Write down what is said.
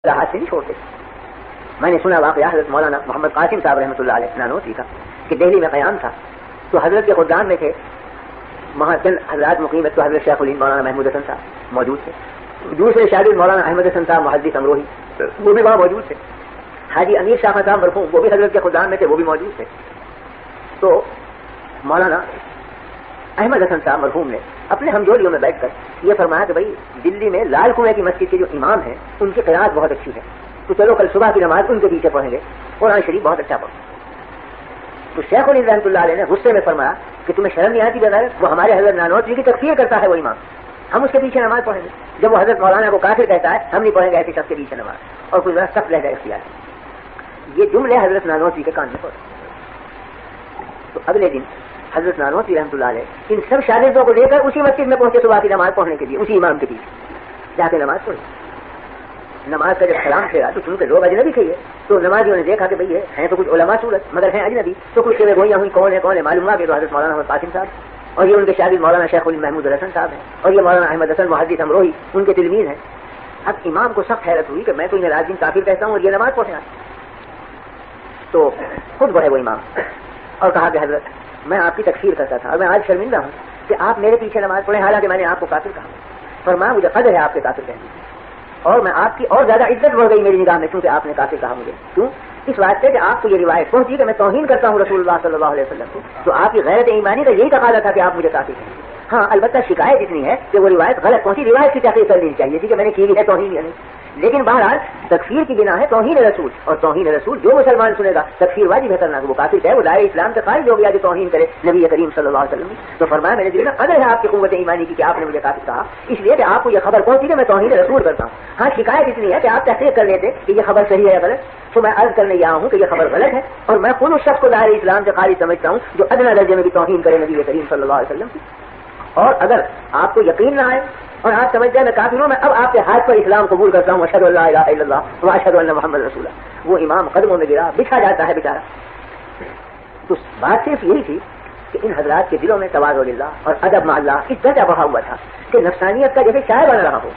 ہاتھ سے نہیں چھوڑتے. میں نے سنا واقعہ حضرت مولانا محمد قاسم صاحب رحمۃ اللہ علیہ نانوتوی کا کہ دہلی میں قیام تھا تو حضرت کے خدام میں تھے وہاں چند حضرات مقیم ہے تو حضرت شیخ الہند مولانا محمود حسن صاحب موجود تھے. دوسرے شاگرد مولانا احمد حسن صاحب محدث امروہی وہ بھی وہاں موجود تھے. حاجی امیر شاہ صاحب مرحوم وہ بھی حضرت کے خدام میں تھے وہ بھی موجود تھے. تو مولانا احمد حسن صاحب مرحوم نے اپنے ہمجولیوں میں بیٹھ کر یہ فرمایا کہ بھائی دلی میں لال کنویں کی مسجد کے جو امام ہیں ان کی قرات بہت اچھی ہے تو چلو کل صبح کی نماز ان کے پیچھے پڑھیں گے قرآن شریف بہت اچھا پڑھیں. تو شیخ الہند رحمۃ اللہ علیہ نے غصے میں فرمایا کہ تمہیں شرم نہیں آتی بغیر وہ ہمارے حضرت نانوتوی کی تکفیر کرتا ہے وہ امام ہم اس کے پیچھے نماز پڑھیں گے جب وہ حضرت مولانا کو کافر کہتا ہے ہم نہیں پڑھیں گے ایسے شخص کے پیچھے نماز اور کوئی ذرا سخت لہجہ اختیار. یہ جملے حضرت نانوتوی کے کان میں پڑے. تو اگلے دن حضرت نانوتوی رحمۃ اللہ علیہ ان سب شاگردوں کو لے کر اسی مسجد میں پہنچے صبح کی نماز پڑھنے کے لیے اسی امام کے پیچھے جا کے نماز پڑھی. نماز کا جب سلام پھیرا تو چونکہ لوگ اجنبی تھے تو نمازیوں نے دیکھا کہ بھئی ہیں تو کچھ علماء صورت مگر ہیں اجنبی تو کچھ سے گوئیاں ہوئی کون ہے معلوم ہوا کہ تو حضرت مولانا محمد قاسم صاحب اور یہ ان کے شاگرد مولانا شیخ الہند محمود حسن صاحب ہیں اور یہ مولانا احمد حسن محدث امروہی ان کے تلمیذ ہیں. اب امام کو سخت حیرت ہوئی کہ میں تو انہیں راجین کافر کہتا ہوں اور یہ نماز پڑھنے آتے. تو خود بڑھے وہ امام اور کہا کہ حضرت میں آپ کی تکفیر کرتا تھا اور میں آج شرمندہ ہوں کہ آپ میرے پیچھے نماز پڑھیں حالانکہ میں نے آپ کو کافر کہا. فرمایا مجھے قدر ہے آپ کے کافر کہنے کی اور میں آپ کی اور زیادہ عزت بڑھ گئی میری نگاہ میں کیونکہ آپ نے کافر کہا مجھے. کیوں؟ اس بات سے کہ آپ کو یہ روایت پہنچی کہ میں توہین کرتا ہوں رسول اللہ صلی اللہ علیہ وسلم کو. تو آپ کی غیرت ایمانی کا یہی تقاضا تھا کہ آپ مجھے کافر کہیں. ہاں البتہ شکایت اتنی ہے کہ وہ روایت غلط پہنچی. روایت کی تحقیق کر لینی چاہیے تھی کہ میں نے کی ہے توہین یا نہیں. لیکن بہرحال تکفیر کی بنا ہے توہین رسول اور توہین رسول جو مسلمان سنے گا تکفیر واجب ہے کرنا. وہ کافر ہے وہ دائرہ اسلام سے خارج ہو گیا جو توہین کرے نبی کریم صلی اللہ علیہ وسلم. تو فرمایا میرے دل میں قدر ہے آپ کی قوت ایمانی کی کہ آپ نے مجھے کافر کہا اس لیے کہ آپ کو یہ خبر پہنچی کہ میں توہین رسول کرتا ہوں. ہاں شکایت اتنی ہے کہ آپ تحقیق کر لیتے کہ یہ خبر صحیح ہے یا غلط. تو میں عرض کرنے آیا ہوں کہ یہ خبر غلط ہے اور میں خود اس شخص کو دائرہ اسلام سے خارج سمجھتا ہوں جو ادنیٰ درجے میں بھی توہین کرے نبی کریم صلی اللہ علیہ وسلم کی. اور اگر آپ کو یقین نہ آئے اور آپ سمجھ جائیں میں کافر ہوں میں اب آپ کے ہاتھ پر اسلام قبول کرتا ہوں اشہد ان لا الہ الا اللہ و اشہد ان محمد رسول اللہ. وہ امام قدموں میں گرا بچھا جاتا ہے بیچارہ. تو بات صرف یہی تھی کہ ان حضرات کے دلوں میں تواضع للہ اور ادب مع اللہ اس درجہ بڑھا ہوا تھا کہ نفسانیت کا جیسے شاعر بن رہا ہو.